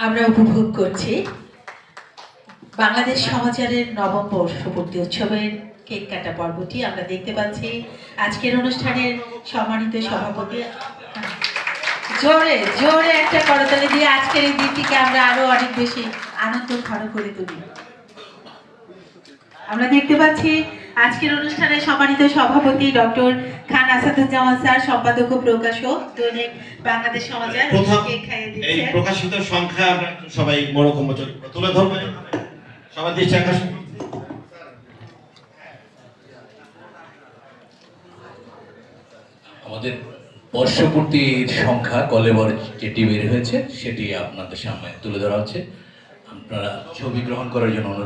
আমরা উপভোগ করছি বাংলাদেশ সমাচারের নবম বর্ষপূর্তি উৎসবের কেক কাটা পর্বটি। আমরা দেখতে পাচ্ছি আজকের অনুষ্ঠানের সম্মানিত সভাপতি, জোরে জোরে একটা করতালি দিয়ে আজকের এই দিনটিকে আমরা আরো অনেক বেশি আনন্দ ঘন করে তুলি। আমরা দেখতে পাচ্ছি আজকের অনুষ্ঠানের সম্মানিত সভাপতি ডক্টর খান আসাদুজ্জামান স্যার, সম্পাদক ও প্রকাশক দৈনিক বাংলাদেশ সমাচার, কেক খাইয়ে দিচ্ছেন। এই প্রকাশিত সংখ্যা আমরা সবাই মনোকম্য তুলে ধরবে, সবাই দৃষ্টি আকর্ষণ। আমাদের বর্ষপূর্তির সংখ্যা কলেবর যেটি বের হয়েছে সেটি আপনাদের সামনে তুলে ধরা হচ্ছে। আপনারা ছবি গ্রহণ করার জন্য অনুরোধ